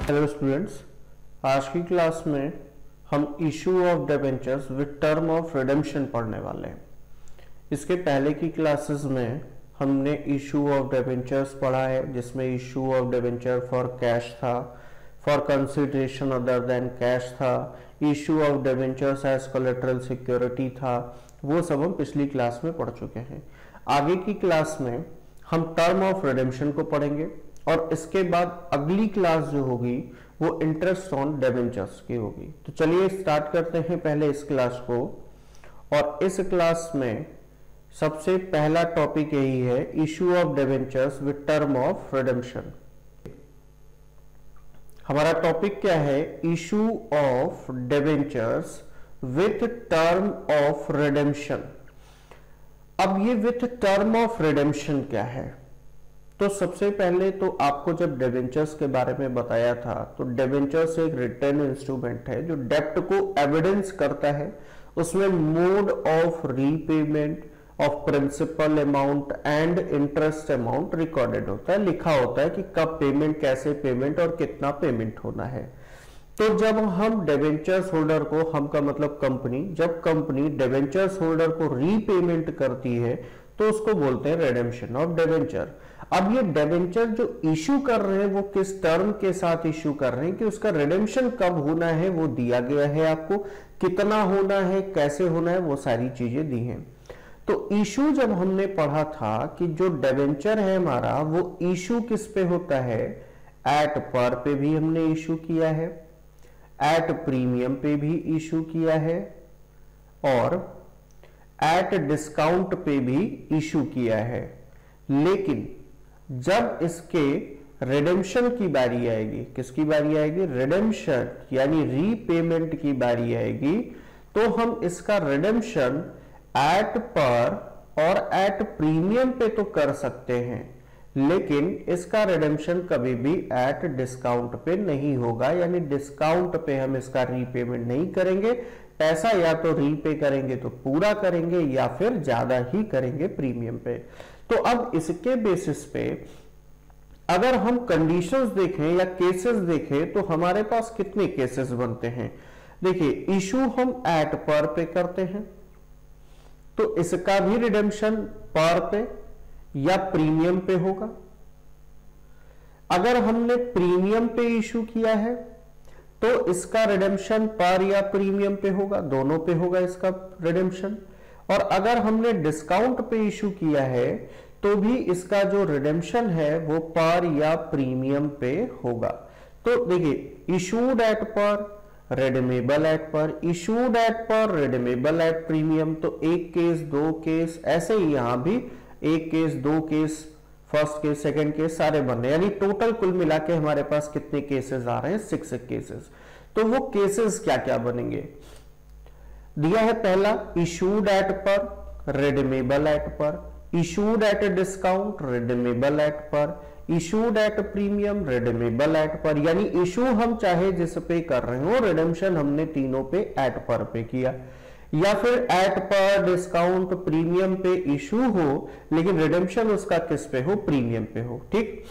Hello students, आज की class में हम issue of debentures with term of redemption पढ़ने वाले हैं। इसके पहले की क्लासेस में हमने इशू ऑफ डिबेंचर्स पढ़ा है, जिसमें issue of debenture for cash था, for consideration other than cash था, issue of debentures as collateral security था। वो सब हम पिछली क्लास में पढ़ चुके हैं। आगे की क्लास में हम टर्म ऑफ रिडेम्पशन को पढ़ेंगे और इसके बाद अगली क्लास जो होगी वो इंटरेस्ट ऑन डिबेंचर्स की होगी। तो चलिए स्टार्ट करते हैं पहले इस क्लास को। और इस क्लास में सबसे पहला टॉपिक यही है, issue of debentures with term of redemption. हमारा टॉपिक क्या है? Issue of debentures with term of redemption. अब ये विथ टर्म ऑफ रिडेम्पशन क्या है? तो सबसे पहले तो आपको जब डिबेंचर्स के बारे में बताया था, तो डिबेंचर्स एक रिटर्न इंस्ट्रूमेंट है जो डेब्ट को एविडेंस करता है। उसमें mode of repayment of principal amount and interest amount recorded होता है, लिखा होता है कि कब पेमेंट, कैसे पेमेंट और कितना पेमेंट होना है। तो जब हम डिबेंचर्स होल्डर को, हम का मतलब कंपनी, जब कंपनी डिबेंचर्स होल्डर को रीपेमेंट करती है तो उसको बोलते हैं रिडेम्पशन ऑफ डिबेंचर। अब ये डिबेंचर जो इशू कर रहे हैं वो किस टर्म के साथ इशू कर रहे हैं कि उसका रिडेम्पशन कब होना है वो दिया गया है, आपको कितना होना है, कैसे होना है, वो सारी चीजें दी हैं। तो इशू जब हमने पढ़ा था कि जो डिबेंचर है हमारा वो इशू किस पे होता है, एट पर पे भी हमने इशू किया है, एट प्रीमियम पे भी इशू किया है और एट डिस्काउंट पे भी इशू किया है। लेकिन जब इसके रिडेम्पशन की बारी आएगी, किसकी बारी आएगी? रिडेम्पशन यानी रीपेमेंट की बारी आएगी, तो हम इसका रिडेम्पशन एट पर और एट प्रीमियम पे तो कर सकते हैं, लेकिन इसका रिडेम्पशन कभी भी एट डिस्काउंट पे नहीं होगा। यानी डिस्काउंट पे हम इसका रीपेमेंट नहीं करेंगे। पैसा या तो रीपे करेंगे तो पूरा करेंगे या फिर ज्यादा ही करेंगे प्रीमियम पे। तो अब इसके बेसिस पे अगर हम कंडीशंस देखें या केसेस देखें तो हमारे पास कितने केसेस बनते हैं? देखिए, इशू हम एट पर पे करते हैं तो इसका भी रिडेम्पशन पर पे या प्रीमियम पे होगा। अगर हमने प्रीमियम पे इशू किया है तो इसका रिडेम्पशन पर या प्रीमियम पे होगा, दोनों पे होगा इसका रिडेम्पशन। और अगर हमने डिस्काउंट पे इशू किया है तो भी इसका जो रिडेम्पशन है वो पर या प्रीमियम पे होगा। तो देखिए, issued at par, redeemable at par, issued at par, redeemable at premium. तो एक केस, दो केस, ऐसे ही यहां भी एक केस, दो case, first case, second case, सारे बन रहे हैं। यानी टोटल कुल मिला के हमारे पास कितने केसेस आ रहे हैं? 6 केसेस। तो वो केसेस क्या क्या बनेंगे? दिया है पहला, issued at par, redeemable at par, issued at discount, redeemable at par, issued at premium, redeemable at par. यानी इशू हम चाहे जिस पे कर रहे हो, रिडेम्पशन हमने तीनों पे एट पर पे किया। या फिर एट पर, डिस्काउंट, प्रीमियम पे इशू हो लेकिन रिडेम्पशन उसका किस पे हो? प्रीमियम पे हो। ठीक,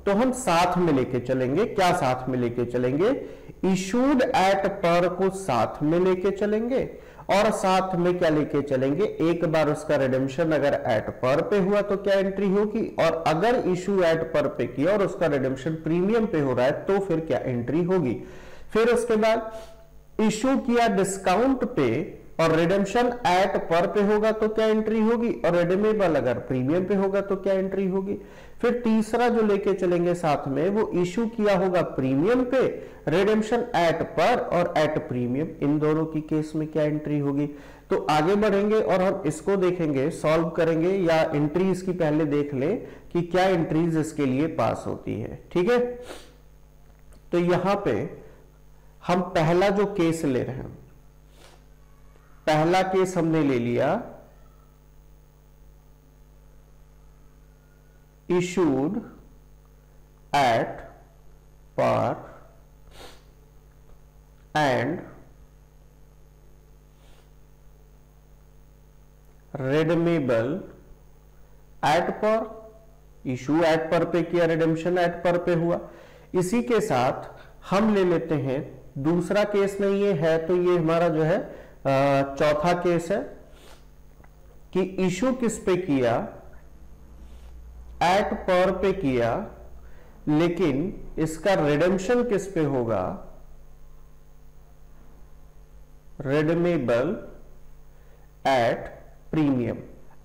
तो हम साथ में लेके चलेंगे। क्या साथ में लेके चलेंगे? इशूड एट पर को साथ में लेके चलेंगे और साथ में क्या लेके चलेंगे? एक बार उसका रिडेम्पशन अगर एट पर पे हुआ तो क्या एंट्री होगी, और अगर इशू एट पर पे किया और उसका रिडेम्पशन प्रीमियम पे हो रहा है तो फिर क्या एंट्री होगी। फिर उसके बाद इशू किया डिस्काउंट पे और रिडेम्पशन एट पर पे होगा तो क्या एंट्री होगी, और रिडीमेबल अगर प्रीमियम पे होगा तो क्या एंट्री होगी। फिर तीसरा जो लेके चलेंगे साथ में, वो इशू किया होगा प्रीमियम पे, रिडेम्पशन एट पर और एट प्रीमियम, इन दोनों की केस में क्या एंट्री होगी। तो आगे बढ़ेंगे और हम इसको देखेंगे, सॉल्व करेंगे, या एंट्रीज की पहले देख लें कि क्या एंट्रीज इसके लिए पास होती है। ठीक है, तो यहां पे हम पहला जो केस ले रहे हैं, पहला केस हमने ले लिया, इशूड एट पर एंड रिडीमेबल एट पर, इशू एट पर पे किया, रिडेम्पशन एट पर पे हुआ। इसी के साथ हम ले लेते हैं दूसरा केस में, ये है तो ये हमारा जो है चौथा केस है कि इशू किस पे किया, एट पर पे किया, लेकिन इसका रिडेम्पशन किस पे होगा, रिडीमेबल एट प्रीमियम।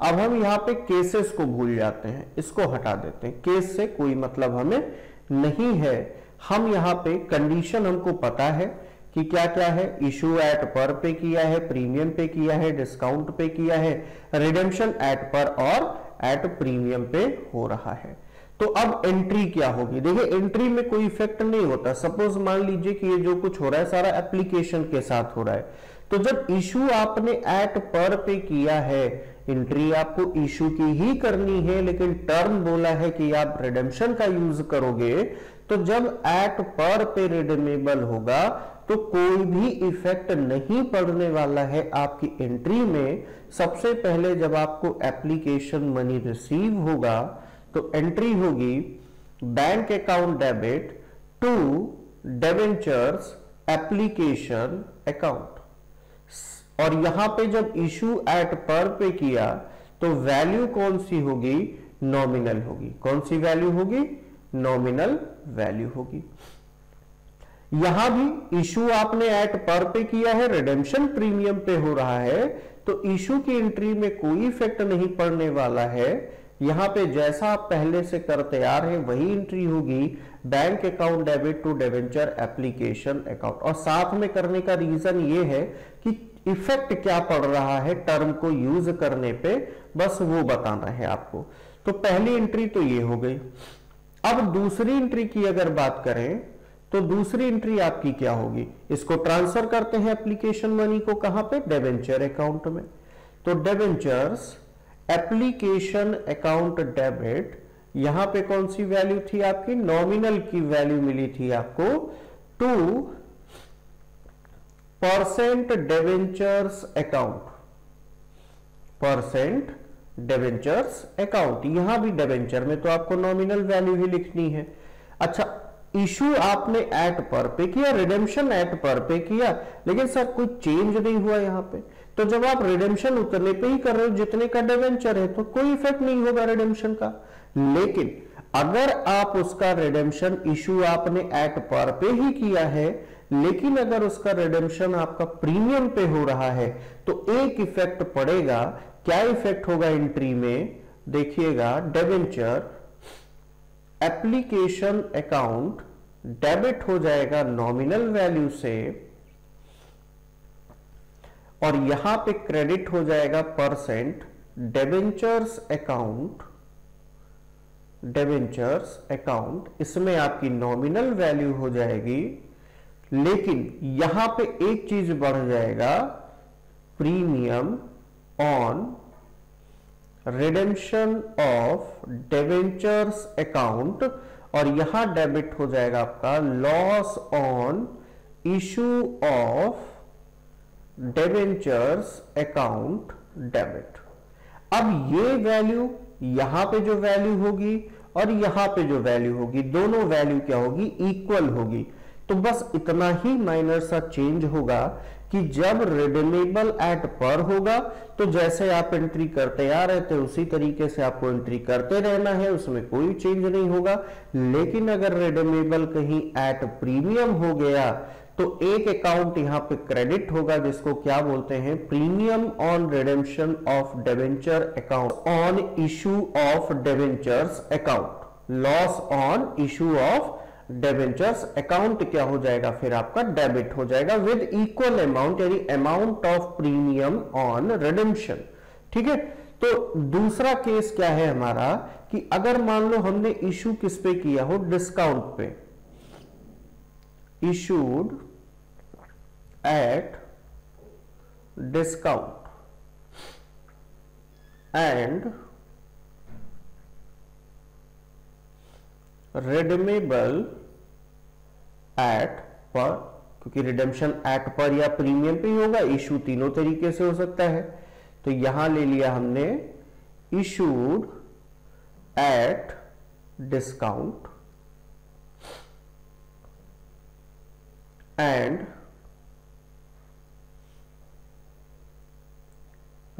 अब हम यहां पे केसेस को भूल जाते हैं, इसको हटा देते हैं, केस से कोई मतलब हमें नहीं है। हम यहां पे कंडीशन हमको पता है कि क्या क्या है, इशू एट पर पे किया है, प्रीमियम पे किया है, डिस्काउंट पे किया है, रिडेम्पशन एट पर और एट प्रीमियम पे हो रहा है। तो अब एंट्री क्या होगी, देखिए एंट्री में कोई इफेक्ट नहीं होता। सपोज मान लीजिए कि ये जो कुछ हो रहा है सारा एप्लीकेशन के साथ हो रहा है, तो जब इशू आपने एट पर पे किया है, एंट्री आपको इशू की ही करनी है, लेकिन टर्म बोला है कि आप रिडेम्पशन का यूज करोगे, तो जब एट पर पे रिडीमेबल होगा तो कोई भी इफेक्ट नहीं पड़ने वाला है आपकी एंट्री में। सबसे पहले जब आपको एप्लीकेशन मनी रिसीव होगा तो एंट्री होगी bank account debit to debentures application account, और यहां पे जब इशू एट पर पे किया तो वैल्यू कौन सी होगी, नॉमिनल होगी। कौन सी वैल्यू होगी, नॉमिनल वैल्यू होगी। यहां भी इशू आपने एट पर पे किया है, रिडेम्पशन प्रीमियम पे हो रहा है, तो इशू की एंट्री में कोई इफेक्ट नहीं पड़ने वाला है। यहां पे जैसा आप पहले से करते आ रहे हैं वही एंट्री होगी, bank account debit to debenture application account. और साथ में करने का रीजन ये है कि इफेक्ट क्या पड़ रहा है टर्म को यूज करने पे, बस वो बताना है आपको। तो पहली एंट्री तो ये हो गई। अब दूसरी एंट्री की अगर बात करें तो दूसरी एंट्री आपकी क्या होगी, इसको ट्रांसफर करते हैं एप्लीकेशन मनी को, कहां पे, डिबेंचर अकाउंट में। तो डिबेंचर्स एप्लीकेशन अकाउंट डेबिट, यहां पे कौन सी वैल्यू थी आपकी, नॉमिनल की वैल्यू मिली थी आपको, two percent debentures account, percent debentures account. यहां भी डिबेंचर में तो आपको नॉमिनल वैल्यू ही लिखनी है। अच्छा, इशू आपने एट पर पे किया, रिडेम्पशन एट पर पे किया, लेकिन सर कोई चेंज नहीं हुआ यहां पे। तो जब आप रिडेम्पशन उतने पे ही कर रहे हो जितने का डिबेंचर है, तो कोई इफेक्ट नहीं होगा रिडेम्पशन का। लेकिन अगर आप उसका रिडेम्पशन इशू आपने एट पर पे ही किया है, लेकिन अगर उसका रिडेम्पशन आपका प्रीमियम पे हो रहा है, तो एक इफेक्ट पड़ेगा। क्या इफेक्ट होगा एंट्री में, देखिएगा, डिबेंचर एप्लीकेशन अकाउंट डेबिट हो जाएगा नॉमिनल वैल्यू से, और यहां पे क्रेडिट हो जाएगा percent debentures account, debentures account, इसमें आपकी नॉमिनल वैल्यू हो जाएगी। लेकिन यहां पे एक चीज बढ़ जाएगा, premium on redemption of debentures account, और यहां डेबिट हो जाएगा आपका loss on issue of debentures account debit. अब ये वैल्यू यहां पे जो वैल्यू होगी और यहां पे जो वैल्यू होगी, दोनों वैल्यू क्या होगी, इक्वल होगी। तो बस इतना ही माइनर सा चेंज होगा कि जब रिडीमेबल एट पर होगा तो जैसे आप एंट्री करते आ रहे थे उसी तरीके से आपको एंट्री करते रहना है, उसमें कोई चेंज नहीं होगा। लेकिन अगर रिडीमेबल कहीं एट प्रीमियम हो गया तो एक अकाउंट यहां पे क्रेडिट होगा, जिसको क्या बोलते हैं, premium on redemption of debenture account on issue of debentures account, loss on issue of debentures account क्या हो जाएगा, फिर आपका डेबिट हो जाएगा विद इक्वल अमाउंट, यानी amount of premium on redemption. ठीक है, तो दूसरा केस क्या है हमारा कि अगर मान लो हमने इशू किस पे किया हो, डिस्काउंट पे, issued at discount and redeemable at पर, क्योंकि रिडेम्पशन एट पर या प्रीमियम पे ही होगा, इशू तीनों तरीके से हो सकता है। तो यहां ले लिया हमने issued at discount and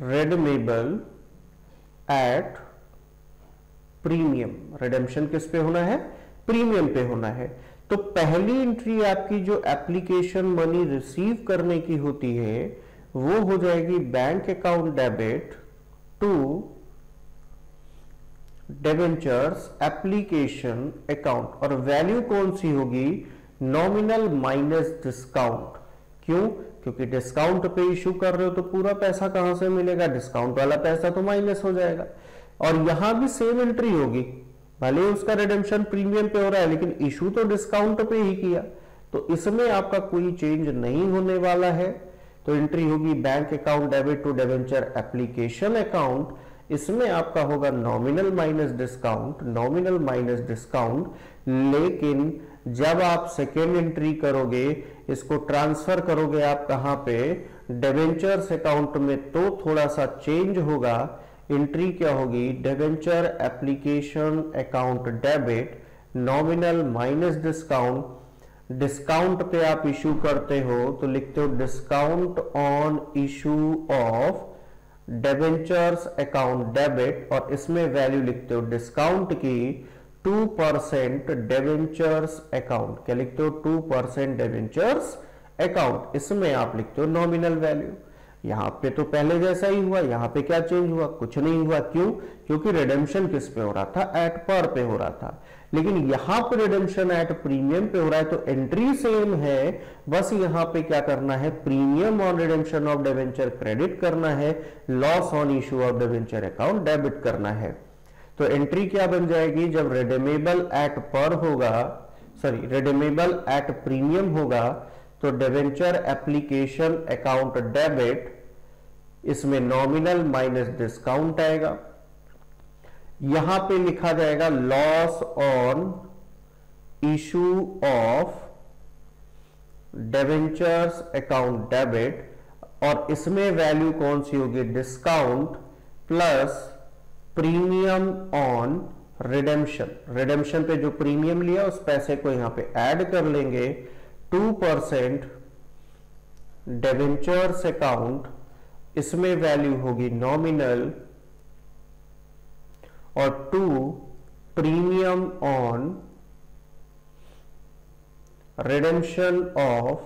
redeemable at premium. Redemption किस पे होना है? प्रीमियम पे होना है। तो पहली एंट्री आपकी जो एप्लीकेशन मनी रिसीव करने की होती है वो हो जाएगी bank account debit to debentures application account, और वैल्यू कौन सी होगी? Nominal minus discount. क्यों? क्योंकि डिस्काउंट पे इशू कर रहे हो तो पूरा पैसा कहां से मिलेगा? डिस्काउंट वाला पैसा तो माइनस हो जाएगा। और यहां भी सेम एंट्री होगी, भले उसका रिडेम्पशन प्रीमियम पे हो रहा है लेकिन इशू तो डिस्काउंट पे ही किया, तो इसमें आपका कोई चेंज नहीं होने वाला है। तो एंट्री होगी bank account debit to debenture application account. इसमें आपका होगा nominal minus discount, nominal minus discount. लेकिन जब आप सेकेंड एंट्री करोगे, इसको ट्रांसफर करोगे आप कहां पे? डिबेंचर्स अकाउंट में, तो थोड़ा सा चेंज होगा। एंट्री क्या होगी? Debenture application account debit nominal minus discount. Discount पे आप इशू करते हो तो लिखते हो discount on issue of debentures account debit, और इसमें वैल्यू लिखते हो डिस्काउंट की 2% डिबेंचर्स अकाउंट। क्या लिखते हो? 2% डिबेंचर्स अकाउंट। इसमें आप लिखते हो नॉमिनल वैल्यू। यहां पे तो पहले जैसा ही हुआ, यहां पे क्या चेंज हुआ? कुछ नहीं हुआ। क्यों? क्योंकि रिडेम्पशन किस पे हो रहा था? एट पर पे हो रहा था। लेकिन यहां पे रिडेम्पशन एट प्रीमियम पे हो रहा है, तो एंट्री सेम है, बस यहां पे क्या करना है? Premium on redemption of debenture credit करना है, loss on issue of debenture account debit करना है। तो एंट्री क्या बन जाएगी? जब रिडेमेबल एट पर होगा, सॉरी रिडेमेबल एट प्रीमियम होगा, तो डिबेंचर एप्लीकेशन अकाउंट डेबिट, इसमें नॉमिनल माइनस डिस्काउंट आएगा। यहां पे लिखा जाएगा loss on issue of debentures account debit, और इसमें वैल्यू कौन सी होगी? Discount plus premium on redemption. Redemption पे जो प्रीमियम लिया उस पैसे को यहां पे ऐड कर लेंगे। 2% डिबेंचर्स अकाउंट, इसमें वैल्यू होगी नॉमिनल, और 2 premium on redemption of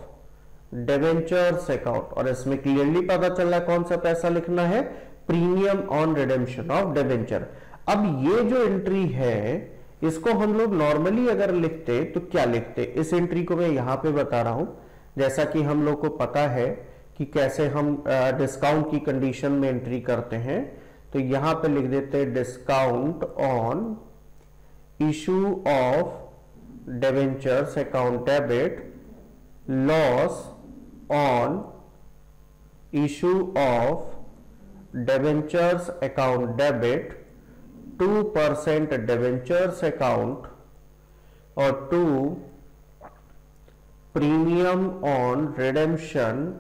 debentures account, और इसमें क्लियरली पता चल रहा है कौन सा पैसा लिखना है? Premium on redemption of debenture. अब ये जो एंट्री है इसको हम लोग नॉर्मली अगर लिखते तो क्या लिखते? इस एंट्री को मैं यहां पे बता रहा हूं, जैसा कि हम लोग को पता है कि कैसे हम डिस्काउंट की कंडीशन में एंट्री करते हैं। तो यहां पे लिख देते हैं discount on issue of debentures account debit, loss on issue of debentures account debit, 2% debentures account, और 2 premium on redemption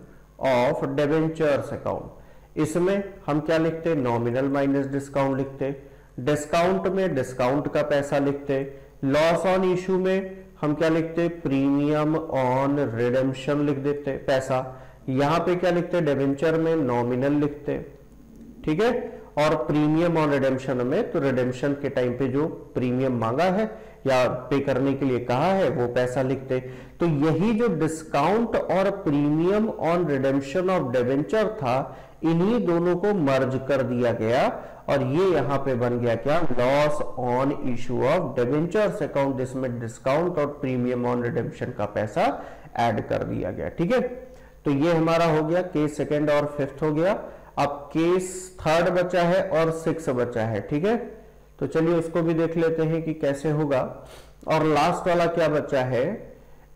of debentures account. इसमें हम क्या लिखते? नॉमिनल माइनस डिस्काउंट लिखते। डिस्काउंट में डिस्काउंट का पैसा लिखते। लॉस ऑन इशू में हम क्या लिखते? प्रीमियम ऑन रिडेम्पशन लिख देते पैसा। यहां पे क्या लिखते? डिबेंचर में नॉमिनल लिखते, ठीक है। और प्रीमियम ऑन रिडेम्पशन में तो रिडेम्पशन के टाइम पे जो प्रीमियम मांगा है या पे करने के लिए कहा है वो पैसा लिखते। तो यही जो डिस्काउंट और premium on redemption of debenture था, इन्हीं दोनों को मर्ज कर दिया गया, और ये यहां पे बन गया क्या? Loss on issue of debentures account, जिसमें डिस्काउंट और प्रीमियम ऑन रिडेम्पशन का पैसा ऐड कर दिया गया, ठीक है। तो ये हमारा हो गया केस सेकेंड और फिफ्थ हो गया। अब केस थर्ड बचा है और 6 बचा है, ठीक है। तो चलिए उसको भी देख लेते हैं कि कैसे होगा। और लास्ट वाला क्या बचा है?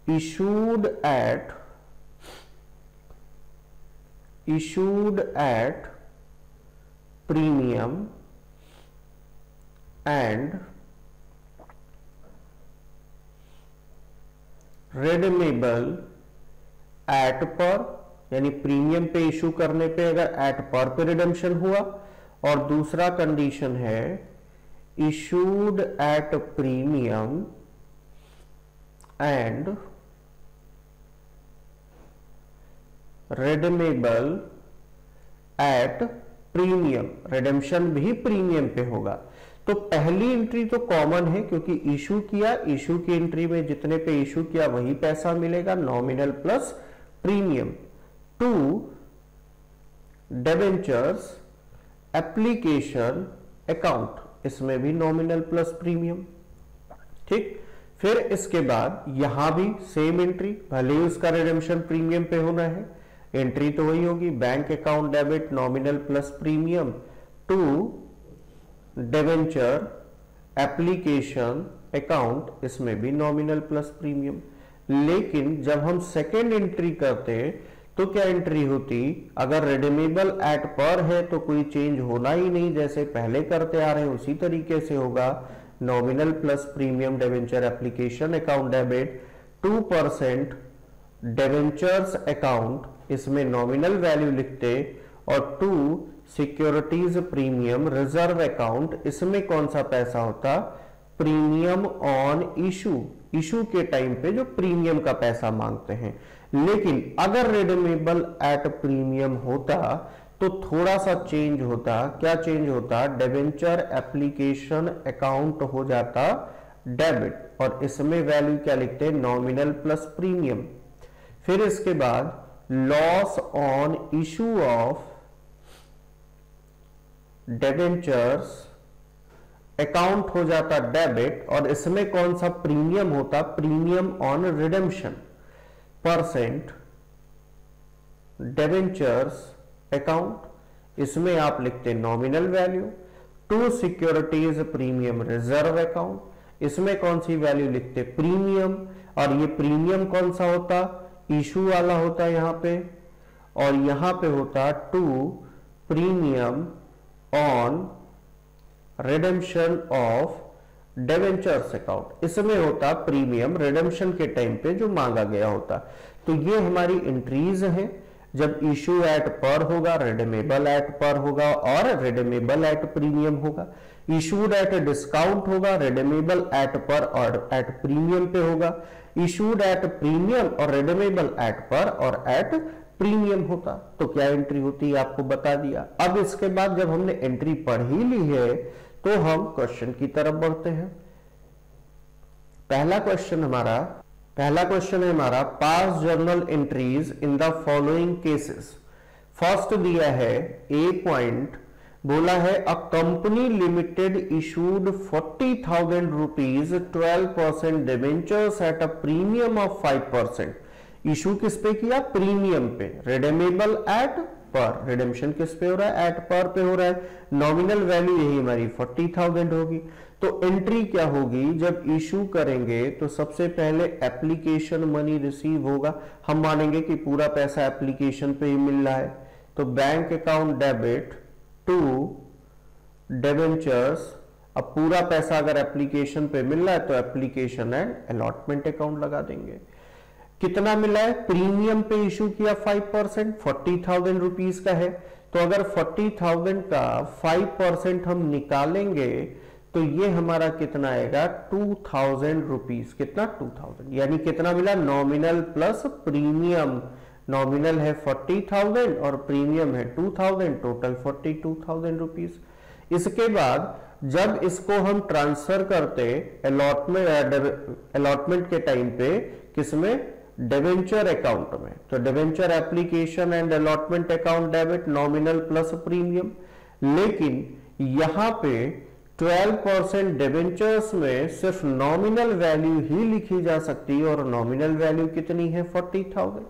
Issued at premium and redeemable at par, यानी प्रीमियम पे इशू करने पे अगर एट पर पे रिडेम्पशन हुआ, और दूसरा कंडीशन है issued at premium and redeemable at premium, redemption भी प्रीमियम पे होगा। तो पहली एंट्री तो कॉमन है क्योंकि इशू किया, इशू की एंट्री में जितने पे इशू किया वही पैसा मिलेगा, nominal plus premium. To, debentures application account, इसमें भी नॉमिनल प्लस प्रीमियम। ठीक, फिर इसके बाद यहां भी सेम एंट्री, भले ही उसका रिडेम्पशन प्रीमियम पे होना है, एंट्री तो वही होगी, bank account debit nominal plus premium to debenture application account, इसमें भी नॉमिनल प्लस प्रीमियम। लेकिन जब हम सेकेंड एंट्री करते तो क्या एंट्री होती, अगर रिडीमेबल एट पर है तो कोई चेंज होना ही नहीं, जैसे पहले करते आ रहे हैं उसी तरीके से होगा, nominal plus premium debenture application account debit 2% debentures account, इसमें नॉमिनल वैल्यू लिखते, और 2 सिक्योरिटीज प्रीमियम रिजर्व अकाउंट, इसमें कौन सा पैसा होता, प्रीमियम ऑन इशू, इशू के टाइम पे जो प्रीमियम का पैसा मांगते हैं। लेकिन अगर रिडीमेबल एट प्रीमियम होता तो थोड़ा सा चेंज होता, क्या चेंज होता, डिबेंचर एप्लीकेशन अकाउंट हो जाता डेबिट, और इसमें वैल्यू क्या लिखते, नॉमिनल प्लस प्रीमियम। फिर इसके बाद loss on issue of debentures account हो जाता डेबिट, और इसमें कौन सा प्रीमियम होता, premium on redemption percent debentures account, इसमें आप लिखते nominal value. 2 securities premium reserve account, इसमें कौन सी वैल्यू लिखते, प्रीमियम, और ये प्रीमियम कौन सा होता, इशू वाला होता है यहां पे, और यहां पे होता 2 premium on redemption of debentures account, इसमें होता प्रीमियम रिडेम्पशन के टाइम पे जो मांगा गया होता। तो ये हमारी एंट्रीज हैं, जब इशू एट पर होगा, रिडीमेबल एट पर होगा, और रिडीमेबल एट प्रीमियम होगा, इशूड एट डिस्काउंट होगा, रिडीमेबल एट पर और एट प्रीमियम पे होगा, इशूड एट प्रीमियम और रिडीमेबल एट पर और एट प्रीमियम होता। तो क्या एंट्री होती है आपको बता दिया। अब इसके बाद जब हमने एंट्री पढ़ ही ली है तो हम क्वेश्चन की तरफ बढ़ते हैं। पहला क्वेश्चन है हमारा पास journal entries in the following cases. First दिया है ए पॉइंट, बोला है uh company limited issued 40,000 rupees 12% debentures at a premium of 5%। Issue किस पे किया, प्रीमियम पे, रिडेमेबल एट पर, रिडेम्पशन किस पे हो रहा है, एट पर पे हो रहा है, नॉमिनल वैल्यू यही हमारी 40,000 होगी। तो एंट्री क्या होगी, जब इशू करेंगे तो सबसे पहले एप्लीकेशन मनी रिसीव होगा, हम मानेंगे कि पूरा पैसा एप्लीकेशन पे ही मिल रहा है, तो bank account debit to debentures. अब पूरा पैसा अगर एप्लीकेशन पे मिल रहा है तो एप्लीकेशन एंड अलॉटमेंट अकाउंट लगा देंगे। कितना मिला है, प्रीमियम पे इशू किया 5%, 40,000 रुपीज का है, तो अगर 40,000 का 5% हम निकालेंगे तो ये हमारा कितना आएगा, 2,000 रुपीज। कितना, 2,000, यानी कितना मिला, नॉमिनल प्लस प्रीमियम। नॉमिनल है 40,000 और प्रीमियम है 2,000, टोटल 42,000 रुपीज। इसके बाद जब इसको हम ट्रांसफर करते अलॉटमेंट के टाइम पे, किसमें, डिबेंचर अकाउंट में, तो debenture application and allotment account debit nominal plus premium. लेकिन यहां पे 12% डिबेंचर्स में सिर्फ नॉमिनल वैल्यू ही लिखी जा सकती है, और नॉमिनल वैल्यू कितनी है, 40,000।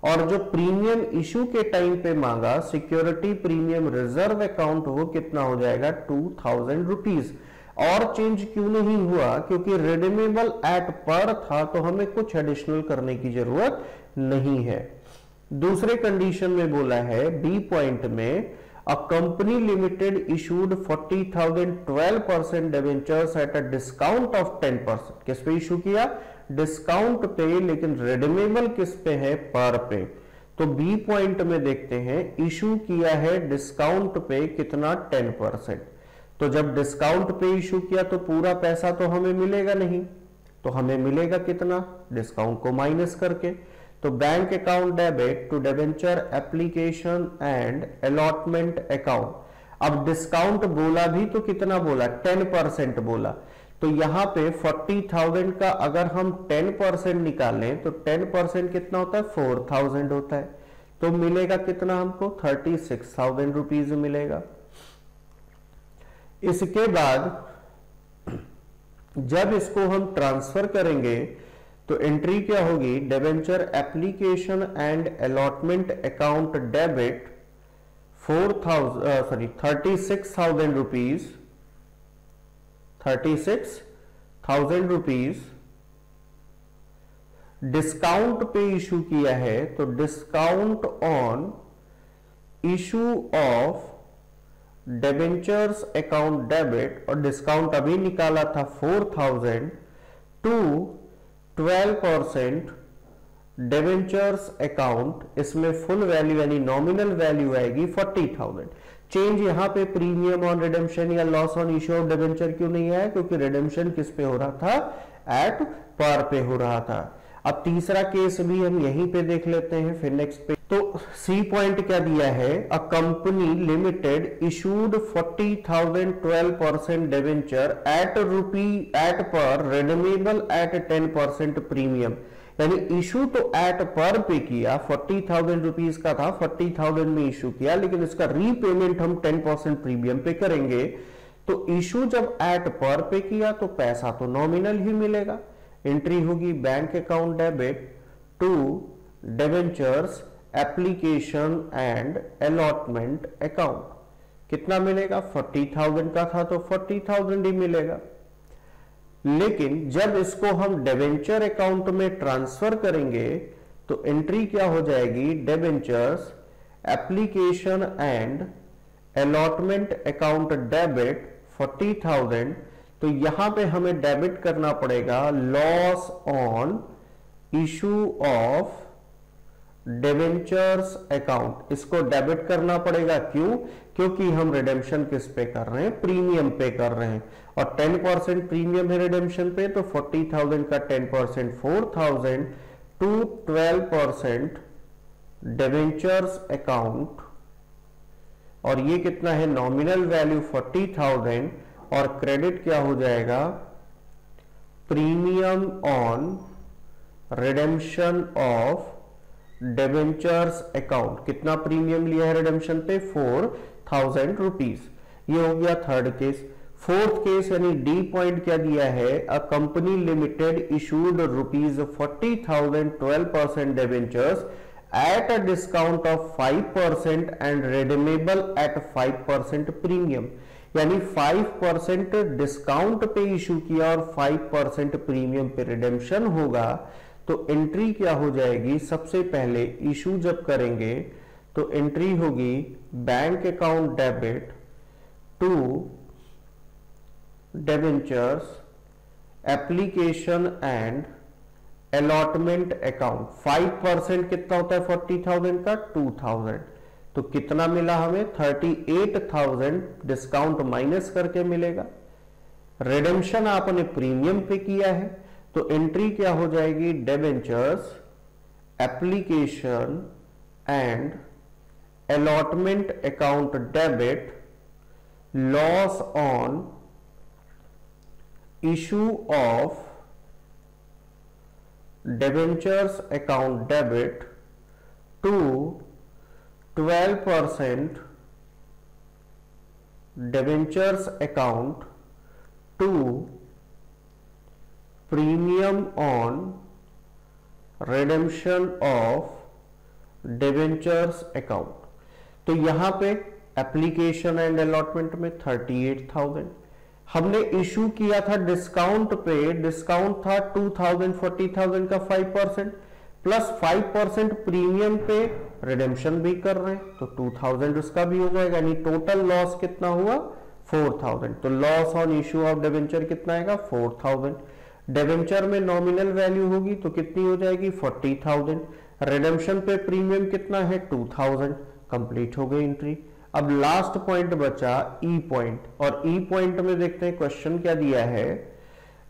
और जो प्रीमियम इशू के टाइम पे मांगा, सिक्योरिटी प्रीमियम रिजर्व अकाउंट, वो कितना हो जाएगा, 2,000 रुपीज। और चेंज क्यों नहीं हुआ, क्योंकि रिडीमेबल एट पर था, तो हमें कुछ एडिशनल करने की जरूरत नहीं है। दूसरे कंडीशन में बोला है बी पॉइंट में, अ company limited issued 40,000 12% debentures at a discount of 10%। किस पे इशू किया, डिस्काउंट पे, लेकिन रिडीमेबल किस पे है, पर पे। तो बी पॉइंट में देखते हैं, इशू किया है डिस्काउंट पे, कितना, 10%। तो जब डिस्काउंट पे इशू किया तो पूरा पैसा तो हमें मिलेगा नहीं, तो हमें मिलेगा कितना, डिस्काउंट को माइनस करके। तो bank account debit to debenture application and allotment account. अब डिस्काउंट बोला भी तो कितना बोला, 10% बोला, तो यहां पे 40,000 का अगर हम 10% निकालें तो 10% कितना होता है, 4,000 होता है। तो मिलेगा कितना हमको, 36,000 रुपीज मिलेगा। इसके बाद जब इसको हम ट्रांसफर करेंगे तो एंट्री क्या होगी, debenture application and allotment account debit 36,000 rupees, 36,000 rupees discount पे इशू किया है, तो discount on issue of debentures account debit, और डिस्काउंट अभी निकाला था 4,000 टू 12% डिबेंचर्स अकाउंट, इसमें फुल वैल्यू यानी नॉमिनल वैल्यू आएगी 40,000। चेंज यहां पे प्रीमियम ऑन रिडेम्पशन या loss on issue of debenture क्यों नहीं आया, क्योंकि रिडेम्पशन किस पे हो रहा था, एट पर पे हो रहा था। अब तीसरा केस भी हम यहीं पे देख लेते हैं, फिर नेक्स्ट पे। तो सी पॉइंट क्या दिया है, uh company limited issued 40,000 12% debenture at par redeemable at 10% premium, यानी इशू तो एट पर पे किया, 40,000 रुपीज का था, 40,000 में इशू किया, लेकिन इसका रीपेमेंट हम 10% प्रीमियम पे करेंगे। तो इशू जब एट पर पे किया तो पैसा तो नॉमिनल ही मिलेगा। एंट्री होगी bank account debit to debentures application and allotment account, कितना मिलेगा, 40,000 का था तो 40,000 ही मिलेगा। लेकिन जब इसको हम डिबेंचर अकाउंट में ट्रांसफर करेंगे तो एंट्री क्या हो जाएगी, debentures application and allotment account debit 40,000, तो यहां पे हमें डेबिट करना पड़ेगा loss on issue of debentures account, इसको डेबिट करना पड़ेगा। क्यों, क्योंकि हम रिडेम्पशन किस पे कर रहे हैं, प्रीमियम पे कर रहे हैं, और 10% प्रीमियम है रिडेम्पशन पे, तो 40,000 का 10% 4,000 टू 12% डिबेंचर्स अकाउंट, और ये कितना है, नॉमिनल वैल्यू 40,000, और क्रेडिट क्या हो जाएगा, premium on redemption of debentures account. कितना प्रीमियम लिया है रिडेम्पशन पे, 4,000 रुपीज। ये हो गया थर्ड केस। फोर्थ केस यानी डी पॉइंट क्या दिया है, uh company limited issued rupees 40,000 12% debentures at a discount of 5% and redeemable eight 5% premium, यानी 5% डिस्काउंट पे इशू किया और 5% प्रीमियम पे रिडेम्पशन होगा। तो एंट्री क्या हो जाएगी, सबसे पहले इशू जब करेंगे तो एंट्री होगी bank account debit to debentures application and allotment account. 5% कितना होता है 40,000 का, 2,000, तो कितना मिला हमें, 38,000 डिस्काउंट माइनस करके मिलेगा। रिडेम्पशन आपने प्रीमियम पे किया है, तो एंट्री क्या हो जाएगी, debentures application and allotment account debit loss on issue of debentures account debit to 12% debentures account to premium on redemption of debentures account. तो यहां पे एप्लीकेशन एंड अलॉटमेंट में 38,000 हमने इशू किया था डिस्काउंट पे, डिस्काउंट था 2,000, 40,000 का 5% प्लस 5% प्रीमियम पे रिडेम्पशन भी कर रहे हैं, तो 2,000 उसका भी हो जाएगा, यानी टोटल लॉस कितना हुआ 4,000। तो loss on issue of debenture कितना आएगा 4,000। डिबेंचर में नॉमिनल वैल्यू होगी तो कितनी हो जाएगी 40,000, रिडेम्पशन पे प्रीमियम कितना है 2,000। कंप्लीट हो गई एंट्री। अब लास्ट पॉइंट बचा ई पॉइंट, और ई पॉइंट में देखते हैं क्वेश्चन क्या दिया है।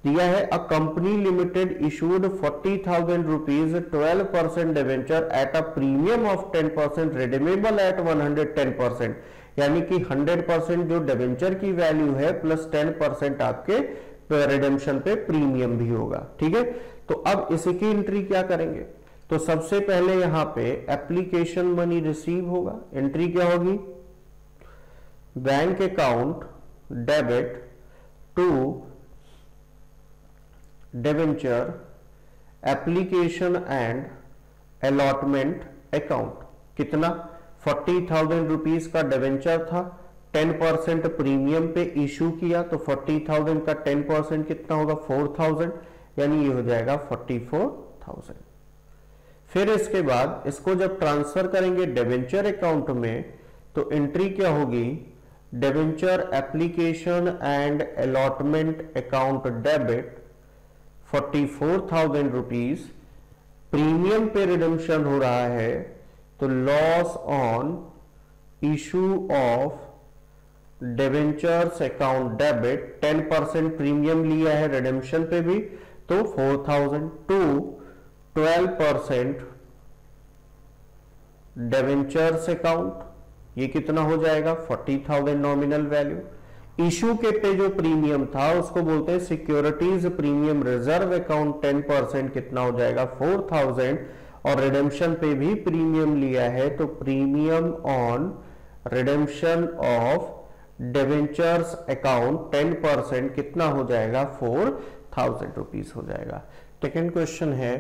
दिया है uh company limited issued 40,000 rupees 12% debenture at a premium of 10% redeemable eight 110%, यानी कि 100% जो डिवेंचर की वैल्यू है प्लस 10% आपके रिडेम्पशन पे प्रीमियम भी होगा। ठीक है, तो अब इसकी एंट्री क्या करेंगे? तो सबसे पहले यहां पे एप्लीकेशन मनी रिसीव होगा। एंट्री क्या होगी? Bank account debit to debenture application and allotment account. कितना? 40,000 रुपीज का डिवेंचर था, 10% प्रीमियम पे इशू किया, तो 40,000 का 10% कितना होगा? 4,000, यानी ये हो जाएगा 44,000। फिर इसके बाद इसको जब ट्रांसफर करेंगे डिवेंचर अकाउंट में, तो एंट्री क्या होगी? Debenture application and allotment account debit 44,000 rupees, premium पे रिडेम्पशन हो रहा है, तो loss on issue of debentures account debit, 10% premium लिया है रिडेम्पशन पे भी, तो 4,000 टू 12% डिवेंचर्स अकाउंट, ये कितना हो जाएगा? 40,000 नॉमिनल वैल्यू। इशू के पे जो प्रीमियम था उसको बोलते हैं सिक्योरिटीज प्रीमियम रिजर्व अकाउंट, 10% कितना हो जाएगा? 4,000, और रिडेम्पशन पे भी प्रीमियम लिया है, तो premium on redemption of debentures account 10% कितना हो जाएगा? 4,000 रुपीज हो जाएगा। सेकेंड क्वेश्चन है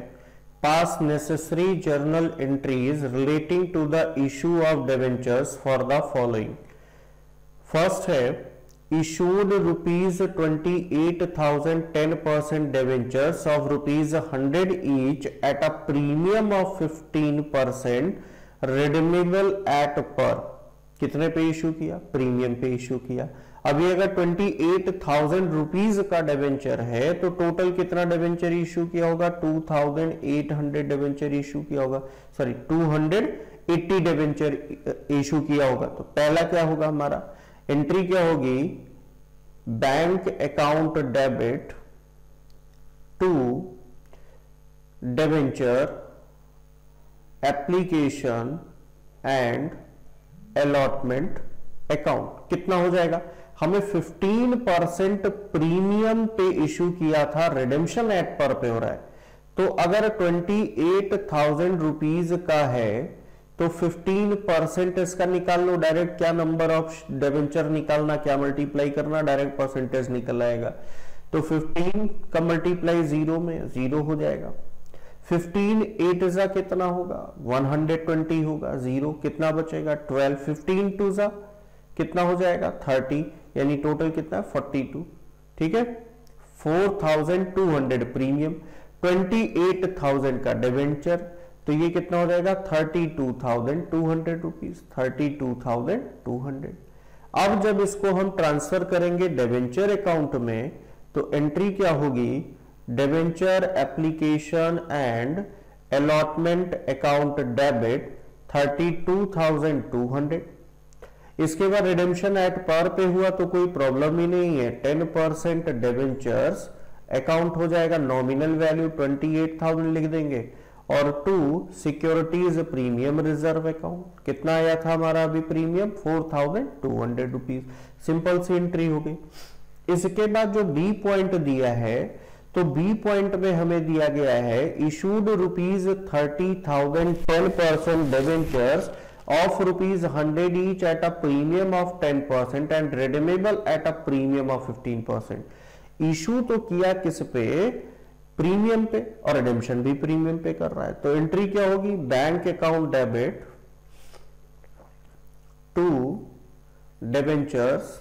pass necessary journal entries relating to the issue of debentures for the following. First है issued rupees 28,000 10% debentures of rupees 100 each at a premium of 15% redeemable at par। कितने पे issue किया? Premium पे issue किया। अभी अगर 28,000 rupees का debenture है तो टोटल कितना डिवेंचर इशू किया होगा? 2,800 डिवेंचर इशू किया होगा, सॉरी 280 डिवेंचर इशू किया होगा। तो पहला क्या होगा हमारा? एंट्री क्या होगी? Bank account debit to debenture application and allotment account. कितना हो जाएगा? हमें 15% प्रीमियम पे इशू किया था, रिडेम्पशन एट पर पे हो रहा है, तो अगर 28,000 रुपीज का है तो 15% इसका निकाल लो डायरेक्ट। क्या नंबर ऑफ डिवेंचर निकालना, क्या मल्टीप्लाई करना, डायरेक्ट परसेंटेज निकल आएगा। तो 15 का मल्टीप्लाई 0 में 0 हो जाएगा। 15 8 जा कितना होगा? 120 होगा। 0 कितना बचेगा? 12। 15 2 जा कितना हो जाएगा? 30, यानी टोटल कितना? 42। ठीक है, 4,200 प्रीमियम, 28,000 का डिवेंचर, तो ये कितना हो जाएगा? 32,200 रुपीज, 32,200। अब जब इसको हम ट्रांसफर करेंगे डिवेंचर अकाउंट में, तो एंट्री क्या होगी? Debenture application and allotment account debit 32,200। इसके बाद रिडेम्पशन एट पर पे हुआ तो कोई प्रॉब्लम ही नहीं है, 10% डिवेंचर्स अकाउंट हो जाएगा, नॉमिनल वैल्यू 28,000 लिख देंगे, और 2 सिक्योरिटीज प्रीमियम रिजर्व अकाउंट। कितना आया था हमारा अभी प्रीमियम? 4,200 रुपीज। सिंपल सी एंट्री हो गई। इसके बाद जो बी पॉइंट दिया है, तो बी पॉइंट में हमें दिया गया है issued rupees 30,000 10% debentures of rupees 100 each at a premium of 10% and redeemable at a premium of 15%। Issue तो किया किस पे? प्रीमियम पे, और रिडेम्पशन भी प्रीमियम पे कर रहा है। तो एंट्री क्या होगी? Bank account debit to debentures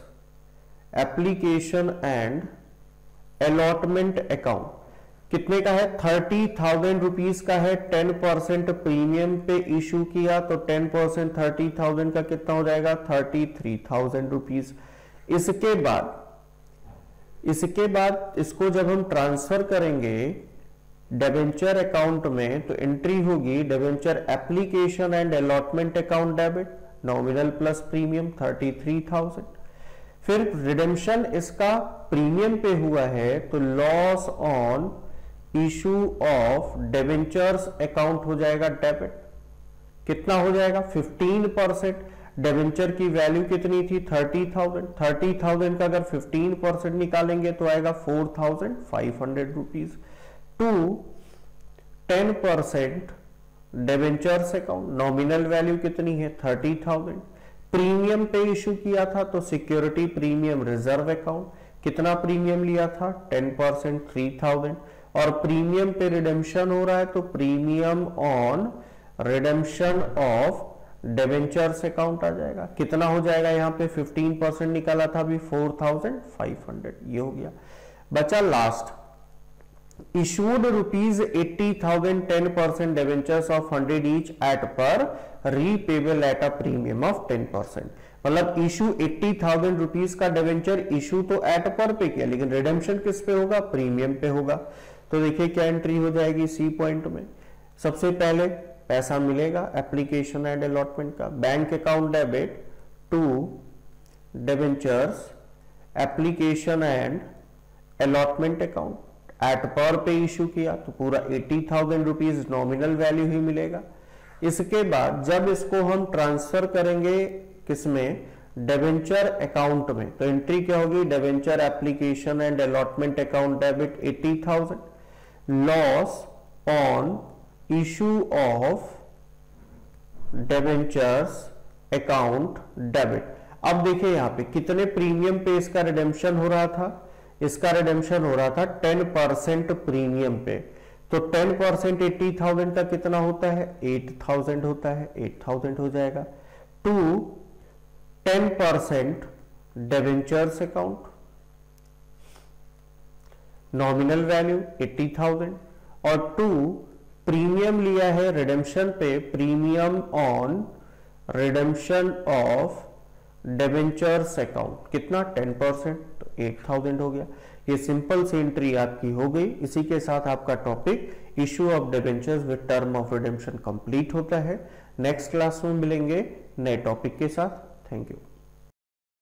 application and allotment account. कितने का है? 30,000 रुपीज का है, 10% प्रीमियम पे इशू किया, तो 10% 30,000 का कितना हो जाएगा? 33,000 रुपीज। इसके बाद इसको जब हम ट्रांसफर करेंगे डिवेंचर अकाउंट में, तो एंट्री होगी debenture application and allotment account debit, nominal plus premium 33,000। फिर रिडेम्पशन इसका प्रीमियम पे हुआ है तो loss on issue of debentures account हो जाएगा डेबिट। कितना हो जाएगा 15%। डिबेंचर की वैल्यू कितनी थी 30,000 का अगर 15% निकालेंगे तो आएगा 4,500 rupees to 10% debentures account. Nominal value कितनी है 30,000। प्रीमियम पे इशू किया था तो सिक्योरिटी प्रीमियम रिजर्व अकाउंट, कितना प्रीमियम लिया था 10% 3,000। और प्रीमियम पे रिडेम्पशन हो रहा है तो premium on redemption of debentures account आ जाएगा। कितना हो जाएगा यहाँ पे 15% निकाला था अभी 4,500। ये हो गया। बचा last issued rupees 80,000 10% debentures of 100 each at per repayable at a premium of 10%। मतलब इशू 80,000 रुपीज का डिवेंचर इशू तो एट पर पे किया लेकिन रिडेम्पशन किस पे होगा प्रीमियम पे होगा। तो देखिए क्या एंट्री हो जाएगी सी पॉइंट में। सबसे पहले पैसा मिलेगा एप्लीकेशन एंड अलॉटमेंट का, bank account debit to debentures application and allotment account at par पे इशू किया तो पूरा 80,000 रुपीज नॉमिनल वैल्यू ही मिलेगा। इसके बाद जब इसको हम ट्रांसफर करेंगे किसमें डिबेंचर अकाउंट में तो एंट्री क्या होगी debenture application and allotment account debit 80,000 loss on issue of debentures account debit. अब देखिए यहां पे कितने प्रीमियम पे इसका रिडेम्पशन हो रहा था, इसका रिडेम्पशन हो रहा था 10% प्रीमियम पे तो 10% 80,000 का कितना होता है 8,000 होता है 8,000 हो जाएगा to 10% debentures account nominal value 80,000 और टू प्रीमियम लिया है रिडेम्पशन पे premium on redemption of debentures account कितना 10% तो 8,000 हो गया। ये सिंपल सी एंट्री आपकी हो गई। इसी के साथ आपका topic issue of debentures with term of redemption complete होता है। नेक्स्ट क्लास में मिलेंगे नए टॉपिक के साथ। Thank you.